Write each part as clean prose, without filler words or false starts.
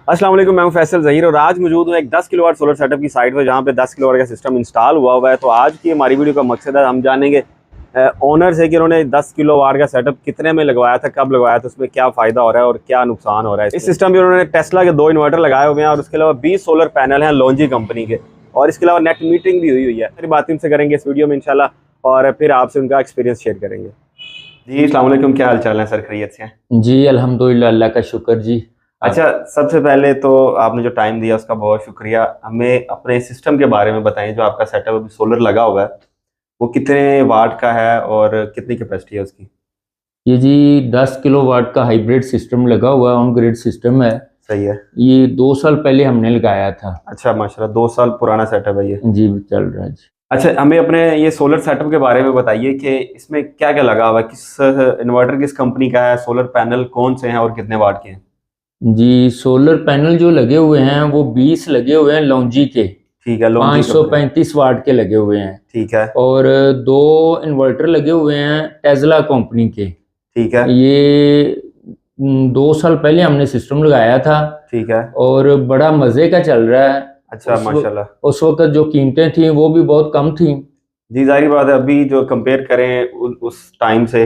अस्सलाम वालेकुम, मैं हूं फैसल ज़हीर और आज मौजूद हूं एक 10 किलोवाट सोलर सेटअप की साइट पर जहां पे 10 किलोवाट का सिस्टम इंस्टॉल हुआ है। तो आज की हमारी वीडियो का मकसद है हम जानेंगे ओनर से कि उन्होंने 10 किलोवाट का सेटअप कितने में लगवाया था, कब लगवाया था, उसमें क्या फ़ायदा हो रहा है और क्या नुकसान हो रहा है। इस सिस्टम में उन्होंने टेस्ला के 2 इन्वर्टर लगाए हुए हैं और उसके अलावा 20 सोलर पैनल हैं लॉन्जी कंपनी के, और इसके अलावा नेट मीटरिंग भी हुई है। सारी बातें उनसे करेंगे इस वीडियो में इंशाल्लाह और फिर आपसे उनका एक्सपीरियंस शेयर करेंगे। जी अस्सलाम वालेकुम, क्या हाल चाल है सर? खैरियत से हैं? जी अल्हम्दुलिल्लाह, अल्लाह का शुक्र जी। अच्छा, सबसे पहले तो आपने जो टाइम दिया उसका बहुत शुक्रिया। हमें अपने सिस्टम के बारे में बताएं, जो आपका सेटअप अभी सोलर लगा हुआ है वो कितने वाट का है और कितनी कैपेसिटी है उसकी? ये जी 10 किलोवाट का हाइब्रिड सिस्टम लगा हुआ है, ऑन ग्रिड सिस्टम है। सही है। ये 2 साल पहले हमने लगाया था। अच्छा माशाल्लाह, 2 साल पुराना सेटअप है ये। जी चल रहा है जी। अच्छा, हमें अपने ये सोलर सेटअप के बारे में बताइए कि इसमें क्या क्या लगा हुआ है, किस इन्वर्टर किस कंपनी का है, सोलर पैनल कौन से हैं और कितने वाट के हैं? जी सोलर पैनल जो लगे हुए हैं वो 20 लगे हुए हैं लॉन्जी के, ठीक है, लॉन्जी कंपनी। 535 वाट के लगे हुए हैं। ठीक है। और 2 इन्वर्टर लगे हुए हैं टेस्ला कंपनी के। ठीक है। ये 2 साल पहले हमने सिस्टम लगाया था ठीक है। और बड़ा मज़े का चल रहा है। अच्छा माशाल्लाह। उस वक़्त जो कीमतें थी वो भी बहुत कम थी। जी, ज़ाहिर बात है, अभी जो कंपेयर करें उस टाइम से,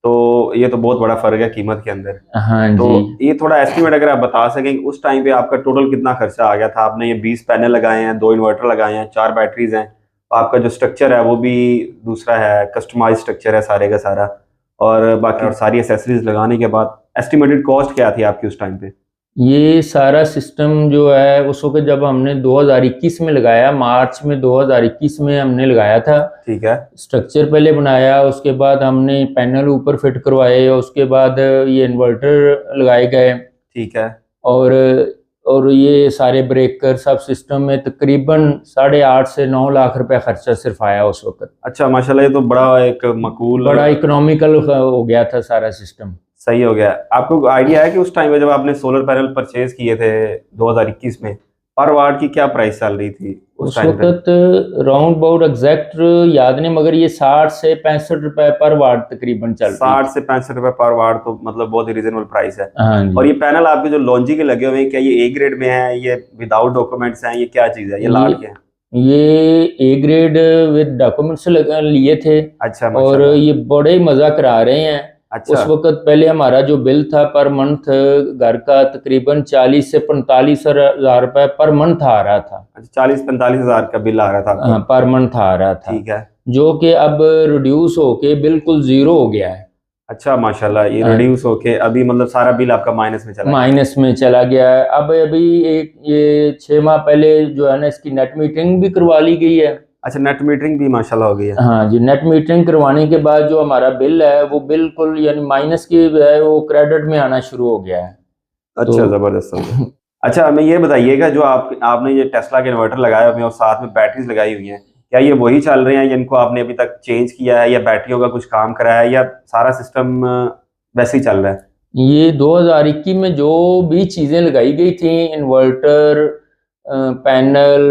तो ये तो बहुत बड़ा फ़र्क है कीमत के अंदर। हाँ तो जी। ये थोड़ा एस्टीमेट अगर आप बता सकें उस टाइम पे आपका टोटल कितना खर्चा आ गया था? आपने ये 20 पैनल लगाए हैं, 2 इन्वर्टर लगाए हैं, 4 बैटरीज़ हैं, आपका जो स्ट्रक्चर है वो भी दूसरा है, कस्टमाइज़ स्ट्रक्चर है सारे का सारा, और बाकी और सारी एक्सेसरीज़ लगाने के बाद एस्टिमेटेड कॉस्ट क्या थी आपकी उस टाइम पे? ये सारा सिस्टम जो है उस वक़्त जब हमने 2021 में लगाया, मार्च में 2021 में हमने लगाया था। ठीक है। स्ट्रक्चर पहले बनाया, उसके बाद हमने पैनल ऊपर फिट करवाए, उसके बाद ये इन्वर्टर लगाए गए। ठीक है। और और ये सारे ब्रेकर सब सिस्टम में तकरीबन 8.5 से 9 लाख रुपए खर्चा सिर्फ आया उस वक़्त। अच्छा माशाल्लाह, ये तो बड़ा एक मकबूल, बड़ा इकोनॉमिकल हो गया था सारा सिस्टम। सही हो गया। आपको आइडिया है कि उस टाइम पे जब आपने सोलर पैनल परचेज किए थे 2021 में, पर वाट की क्या प्राइस चल रही थी उस उस टाइम पे? वक़्त राउंड अबाउट एग्जैक्ट याद नहीं, मगर ये 60 से 65 रुपए पर वाट तकरीबन चल रही 60 थी। से 65 रुपए पर वाट, तो मतलब बहुत ही रीजनेबल प्राइस है। हाँ और जी। ये पैनल आपके जो लॉन्जी के लगे हुए हैं, क्या ये ए ग्रेड में है, ये विदाउट डॉक्यूमेंट्स हैं, ये क्या चीज़ है, ये ये लाट के हैं? ये ए ग्रेड विद डॉक्यूमेंट्स लिए थे। अच्छा और माशाल्लाह। ये बड़े मज़ा करा रहे हैं। अच्छा। उस वक़्त पहले हमारा जो बिल था पर मंथ घर का तकरीबन 40 से 45 हज़ार रुपए पर मंथ आ रहा था। अच्छा, 40-45 हजार का बिल आ रहा था आपका? पर मंथ आ रहा था, ठीक है। जो कि अब रिड्यूस होके बिल्कुल ज़ीरो हो गया है। अच्छा माशाल्लाह, ये अ, रिड्यूस होके अभी मतलब सारा बिल आपका माइनस में चला गया? माइनस में चला गया है। अब अभी एक ये 6 माह पहले जो है ना, इसकी नेट मीटरिंग भी करवा ली गई है। अच्छा, नेट मीटरिंग भी माशाल्लाह हो गई है? हाँ जी, नेट मीटरिंग करवाने के बाद जो हमारा बिल है वो बिल्कुल यानी माइनस की है, वो क्रेडिट में आना शुरू हो गया है। अच्छा, तो ज़बरदस्त हो गया। अच्छा, हमें ये बताइएगा, जो आपने ये टेस्ला के इन्वर्टर लगाए हुए हैं और साथ में बैटरीज लगाई हुई हैं, क्या ये वही चल रहे हैं जिनको आपने अभी तक चेंज किया है, या बैटरियों का कुछ काम कराया है, या सारा सिस्टम वैसे ही चल रहा है? ये 2021 में जो भी चीज़ें लगाई गई थी, इन्वर्टर, पैनल,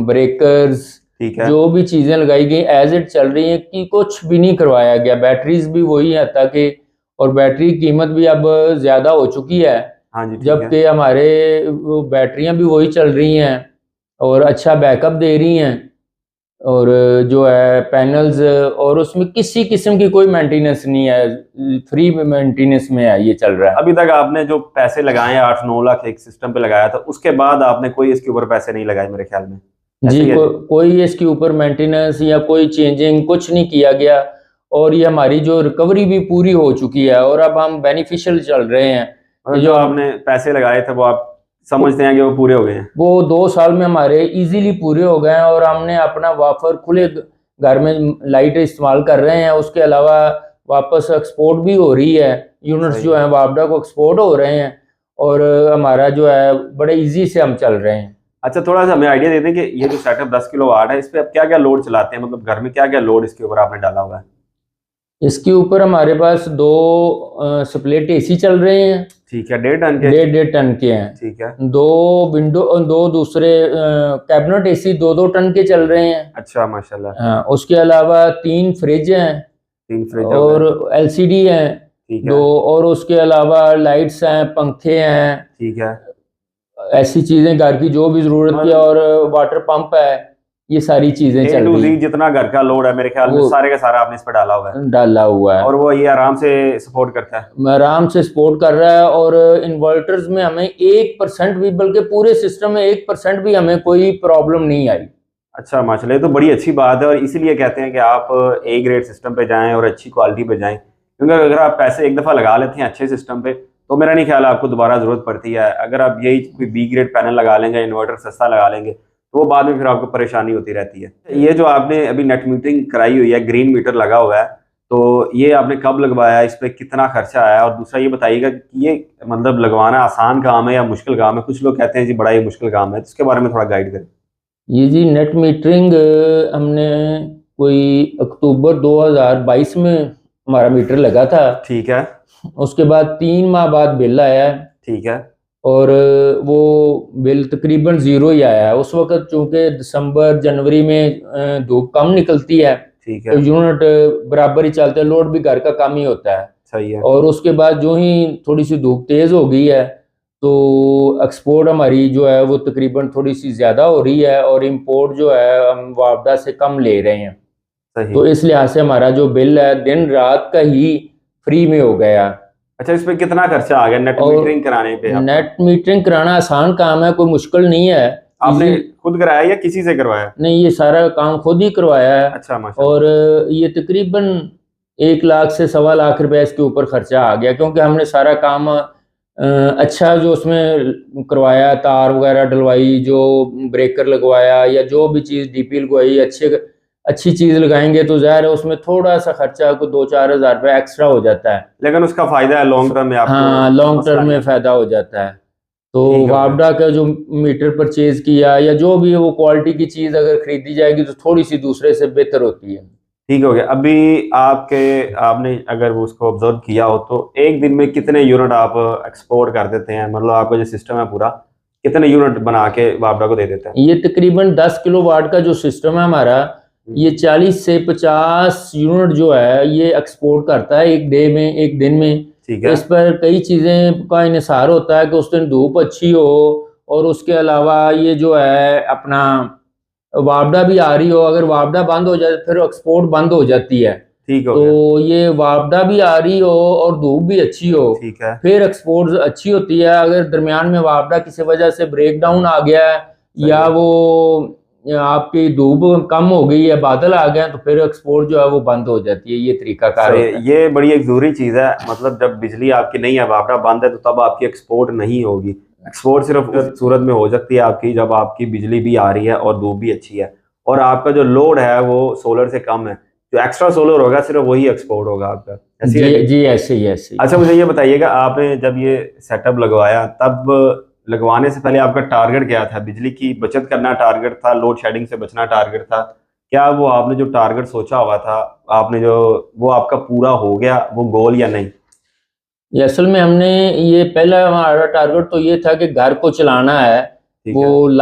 ब्रेकर्स, ठीक है। जो भी चीज़ें लगाई गई एज इट चल रही हैं, कि कुछ भी नहीं करवाया गया। बैटरीज भी वही है ताकि, और बैटरी की कीमत भी अब ज़्यादा हो चुकी है, हाँ जी, ठीक है। जबकि हमारे वो बैटरियां भी वही चल रही हैं और अच्छा बैकअप दे रही हैं। और जो है पैनल्स, और उसमें किसी किस्म की कोई मेंटेनेंस नहीं है, फ्री मेंटेनेंस में है, ये चल रहा है। अभी तक आपने जो पैसे लगाए हैं 8-9 लाख एक सिस्टम पे लगाया था, उसके बाद आपने कोई इसके ऊपर पैसे नहीं लगाए मेरे ख्याल में, ऐसे जी ही है? कोई इसके ऊपर मेंटेनेंस या कोई चेंजिंग कुछ नहीं किया गया। और ये हमारी जो रिकवरी भी पूरी हो चुकी है और अब हम बेनिफिशियल चल रहे हैं। मतलब ये जो जो आपने पैसे लगाए थे वो आप समझते हैं कि वो पूरे हो गए हैं? वो 2 साल में हमारे इजीली पूरे हो गए हैं, और हमने अपना वाफर खुले घर में लाइट इस्तेमाल कर रहे हैं। उसके अलावा वापस एक्सपोर्ट भी हो रही है, यूनिट्स सही जो है। हैं वापडा को एक्सपोर्ट हो रहे हैं। और हमारा जो है बड़े इजी से हम चल रहे हैं। अच्छा, थोड़ा-सा हमें आइडिया दे दें कि ये जो सेटअप 10 किलोवाट है, इस पे आप क्या-क्या लोड चलाते हैं? मतलब घर में क्या-क्या लोड इसके ऊपर आपने डाला हुआ है? इसके ऊपर हमारे पास 2 स्प्लिट एसी चल रहे हैं, ठीक है, 1.5 टन के? 1.5 टन के हैं। ठीक है। 2 विंडो, 2 दूसरे कैबिनेट एसी 2-2 टन के चल रहे हैं। अच्छा माशाल्लाह। हाँ, उसके अलावा 3 फ्रिज हैं 3 फ्रिज हो गए। और एलसीडी हैं ठीक 2, है। और उसके अलावा लाइट्स हैं, पंखे हैं। ठीक है। ऐसी चीजें घर की जो भी जरूरत की, और वाटर पंप है, ये सारी चीजें A चल to रही Z हैं। जितना घर का लोड है मेरे ख्याल में वो सारे का सारा आपने इस पर डाला हुआ है, डाला हुआ है, और वो ये आराम से सपोर्ट करता है। आराम से सपोर्ट कर रहा है। और इन्वर्टर्स में हमें 1% भी, बल्कि पूरे सिस्टम में 1% भी हमें कोई प्रॉब्लम नहीं आई। अच्छा माशाल्लाह, ये तो बड़ी अच्छी बात है, और इसीलिए कहते हैं कि आप ए ग्रेड सिस्टम पे जाएं और अच्छी क्वालिटी पे जाएं, क्योंकि अगर आप पैसे एक दफ़ा लगा लेते हैं अच्छे सिस्टम पे तो मेरा नहीं ख्याल आपको दोबारा ज़रूरत पड़ती है। अगर आप यही कोई बी ग्रेड पैनल लगा लेंगे, इन्वर्टर सस्ता लगा लेंगे, तो वो बाद में फिर आपको परेशानी होती रहती है। ये जो आपने अभी नेट मीटरिंग कराई हुई है, ग्रीन मीटर लगा हुआ है, तो ये आपने कब लगवाया, इस पर कितना खर्चा आया, और दूसरा ये बताइएगा कि ये मतलब लगवाना आसान काम है या मुश्किल काम है? कुछ लोग कहते हैं जी बड़ा ही मुश्किल काम है, तो इसके बारे में थोड़ा गाइड करें। ये जी नेट मीटरिंग हमने कोई अक्टूबर 2022 में हमारा मीटर लगा था। ठीक है। उसके बाद 3 माह बाद बिल आया है, ठीक है। और वो बिल तकरीबन ज़ीरो ही आया है। उस वक्त चूँकि दिसंबर जनवरी में धूप कम निकलती है, ठीक तो है। यूनिट बराबर ही चलते हैं, लोड भी घर का कम ही होता है। सही है। और उसके बाद जो ही थोड़ी सी धूप तेज़ हो गई है, तो एक्सपोर्ट हमारी जो है वो तकरीबन थोड़ी सी ज़्यादा हो रही है, और इंपोर्ट जो है हम वापडा से कम ले रहे हैं। सही। तो इस लिहाज से हमारा जो बिल है दिन रात का ही फ्री में हो गया। अच्छा, इस पे कितना खर्चा आ गया नेट और मीटरिंग कराने पे आपका? नेट मीटरिंग कराना आसान काम है, कोई मुश्किल नहीं है। आपने इजी, खुद कराया या किसी से करवाया? नहीं, ये सारा काम खुद ही करवाया है। अच्छा माशाल्लाह। और ये तकरीबन 1 लाख से 1.25 लाख रुपए इसके ऊपर खर्चा आ गया, क्योंकि हमने सारा काम अच्छा जो उसमें करवाया, तार वगैरह डलवाई, जो ब्रेकर लगवाया, या जो भी चीज़ डीपी लगवाई, अच्छी चीज़ लगाएंगे तो ज़ाहिर है उसमें थोड़ा सा खर्चा को 2-4 हज़ार रुपये एक्स्ट्रा हो जाता है। लेकिन उसका फायदा है लॉन्ग टर्म में आपको, हाँ, लॉन्ग मसला टर्म नहीं में है। फ़ायदा हो जाता है। तो ठीक हो गया। वापडा का जो मीटर परचेज किया, या जो भी है, वो क्वालिटी की चीज़ अगर खरीदी जाएगी तो थोड़ी सी दूसरे से बेहतर होती है। ठीक हो गया। अभी आपने अगर वो उसको ऑब्जर्व किया हो तो एक दिन में कितने यूनिट आप एक्सपोर्ट कर देते हैं? मतलब आपका जो सिस्टम है पूरा कितने यूनिट बना के वापडा को दे देते हैं? ये तकरीबन 10 किलो वाट का जो सिस्टम है हमारा, ये 40 से 50 यूनिट जो है ये एक्सपोर्ट करता है एक दिन में। ठीक है। इस पर कई चीज़ें का इन्हिसार होता है कि उस दिन धूप अच्छी हो, और उसके अलावा ये जो है अपना वापडा भी आ रही हो। अगर वापडा बंद हो जाए फिर एक्सपोर्ट बंद हो जाती है। ठीक हो तो गया। ये वापडा भी आ रही हो और धूप भी अच्छी हो, ठीक है। फिर एक्सपोर्ट अच्छी होती है। अगर दरमियान में वापडा किसी वजह से ब्रेक डाउन आ गया है, या है। वो आपकी धूप कम हो गई है, बादल आ गए हैं, तो फिर एक्सपोर्ट जो है वो बंद हो जाती है। ये तरीकाकार सही होता है। है। ये बड़ी एक जरूरी चीज़ है, मतलब जब बिजली आपकी नहीं है, वापडा बंद है, तो तब आपकी एक्सपोर्ट नहीं होगी। एक्सपोर्ट सिर्फ उस सूरत में हो सकती है आपकी जब आपकी बिजली भी आ रही है और धूप भी अच्छी है, और आपका जो लोड है वो सोलर से कम है। जो एक्स्ट्रा सोलर होगा सिर्फ वही एक्सपोर्ट होगा आपका। ऐसी है जी कि? जी, ऐसे ही ऐसे ही। अच्छा, मुझे ये बताइएगा, आपने जब ये सेटअप लगवाया तब लगवाने से पहले आपका टारगेट क्या था? बिजली की बचत करना टारगेट था, लोड शेडिंग से बचना टारगेट था? क्या वो आपने जो टारगेट सोचा हुआ था, आपने जो वो आपका पूरा हो गया वो गोल या नहीं? ये असल में हमने, ये पहला हमारा टारगेट तो ये था कि घर को चलाना है। ठीक वो है।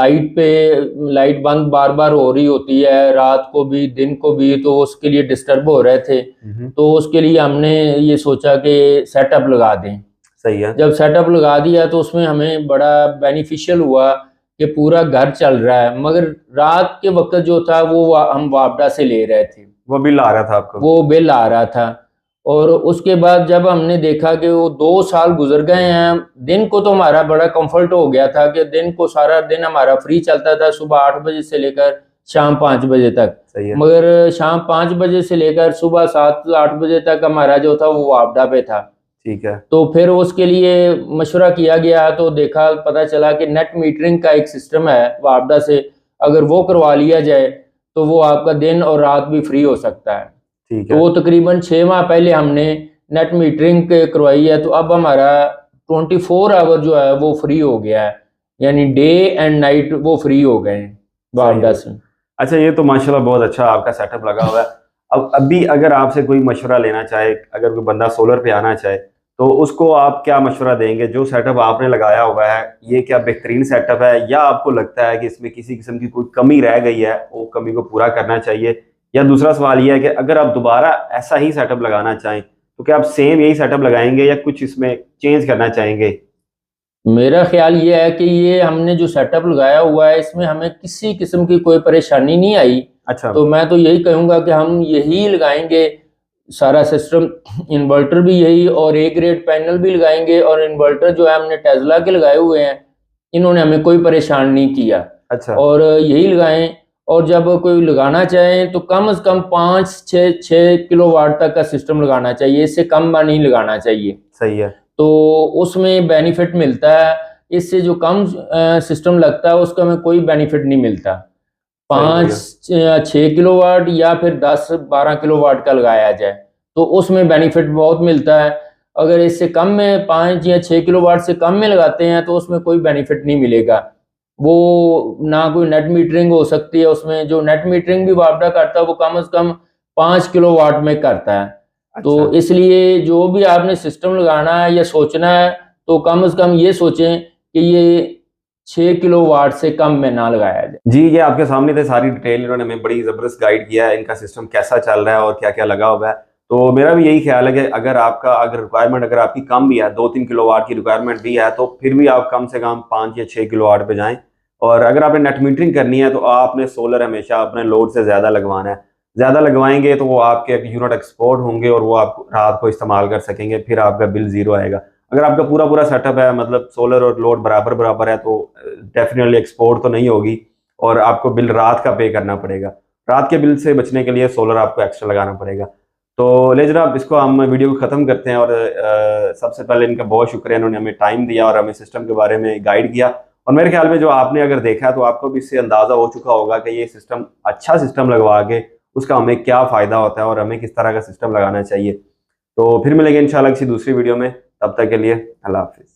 लाइट बंद बार बार हो रही होती है, रात को भी दिन को भी, तो उसके लिए डिस्टर्ब हो रहे थे। तो उसके लिए हमने ये सोचा कि सेटअप लगा दें। सही है। जब सेटअप लगा दिया तो उसमें हमें बड़ा बेनिफिशियल हुआ कि पूरा घर चल रहा है। मगर रात के वक्त जो था वो हम वापडा से ले रहे थे, वो बिल आ रहा था आपको? वो बिल आ रहा था। और उसके बाद जब हमने देखा कि वो 2 साल गुजर गए हैं, दिन को तो हमारा बड़ा कंफर्ट हो गया था कि दिन को सारा दिन हमारा फ्री चलता था, सुबह 8 बजे से लेकर शाम 5 बजे तक। सही है। मगर शाम 5 बजे से लेकर सुबह 7-8 बजे तक हमारा जो था वो वापडा पे था। ठीक है। तो फिर उसके लिए मशवरा किया गया, तो देखा, पता चला कि नेट मीटरिंग का एक सिस्टम है वापडा से, अगर वो करवा लिया जाए तो वो आपका दिन और रात भी फ्री हो सकता है। ठीक तो है। वो तकरीबन 6 माह पहले हमने नेट मीटरिंग करवाई है, तो अब हमारा 24 आवर जो है वो फ्री हो गया है, यानी डे एंड नाइट वो फ्री हो गए हैं वापडा से। अच्छा, ये तो माशाल्लाह बहुत अच्छा आपका सेटअप लगा हुआ है। अब अभी अगर आपसे कोई मशवरा लेना चाहे, अगर कोई बंदा सोलर पे आना चाहे, तो उसको आप क्या मशवरा देंगे? जो सेटअप आपने लगाया हुआ है ये क्या बेहतरीन सेटअप है, या आपको लगता है कि इसमें किसी किस्म की कोई कमी रह गई है, वो कमी को पूरा करना चाहिए? या दूसरा सवाल ये है कि अगर आप दोबारा ऐसा ही सेटअप लगाना चाहें तो क्या आप सेम यही सेटअप लगाएंगे या कुछ इसमें चेंज करना चाहेंगे? मेरा ख्याल ये है कि ये हमने जो सेटअप लगाया हुआ है इसमें हमें किसी किस्म की कोई परेशानी नहीं आई। अच्छा। तो मैं तो यही कहूँगा कि हम यही लगाएंगे सारा सिस्टम, इन्वर्टर भी यही और ए ग्रेड पैनल भी लगाएंगे, और इन्वर्टर जो है हमने टेस्ला के लगाए हुए हैं, इन्होंने हमें कोई परेशान नहीं किया। अच्छा। और यही लगाएं। और जब कोई लगाना चाहे तो कम से कम 5-6 किलोवाट तक का सिस्टम लगाना चाहिए, इससे कम नहीं लगाना चाहिए। सही है। तो उसमें बेनिफिट मिलता है। इससे जो कम सिस्टम लगता है उसका हमें कोई बेनिफिट नहीं मिलता। 5-6 किलोवाट या फिर 10-12 किलोवाट का लगाया जाए तो उसमें बेनिफिट बहुत मिलता है। अगर इससे कम में 5 या 6 किलोवाट से कम में लगाते हैं तो उसमें कोई बेनिफिट नहीं मिलेगा। वो ना कोई नेट मीटरिंग हो सकती है, उसमें जो नेट मीटरिंग भी वापडा करता है वो कम से कम 5 किलोवाट में करता है। तो अच्छा। इसलिए जो भी आपने सिस्टम लगाना है या सोचना है तो कम से कम ये सोचें कि ये 6 किलोवाट से कम में ना लगाया जाए। जी, ये आपके सामने थे सारी डिटेल, इन्होंने हमें बड़ी ज़बरदस्त गाइड किया है, इनका सिस्टम कैसा चल रहा है और क्या क्या लगा हुआ है। तो मेरा भी यही ख्याल है कि अगर रिक्वायरमेंट अगर आपकी कम भी है, 2-3 किलोवाट की रिक्वायरमेंट भी है, तो फिर भी आप कम से कम 5 या 6 किलोवाट पे जाएं। और अगर आपने नेट मीटरिंग करनी है तो आपने सोलर हमेशा अपने लोड से ज़्यादा लगवाना है। ज़्यादा लगवाएंगे तो वो आपके यूनिट एक्सपोर्ट होंगे और वो आप रात को इस्तेमाल कर सकेंगे, फिर आपका बिल ज़ीरो आएगा। अगर आपका पूरा पूरा सेटअप है, मतलब सोलर और लोड बराबर बराबर है, तो डेफिनेटली एक्सपोर्ट तो नहीं होगी और आपको बिल रात का पे करना पड़ेगा। रात के बिल से बचने के लिए सोलर आपको एक्स्ट्रा लगाना पड़ेगा। तो ले जनाब, इसको हम वीडियो को ख़त्म करते हैं। और सबसे पहले इनका बहुत शुक्रिया, इन्होंने हमें टाइम दिया और हमें सिस्टम के बारे में गाइड किया। और मेरे ख्याल में जो आपने अगर देखा तो आपको भी इससे अंदाज़ा हो चुका होगा कि ये सिस्टम अच्छा सिस्टम लगवा के उसका हमें क्या फ़ायदा होता है और हमें किस तरह का सिस्टम लगाना चाहिए। तो फिर मिलेंगे इंशाल्लाह किसी दूसरी वीडियो में, तब तक के लिए अल्लाह हाफिज़।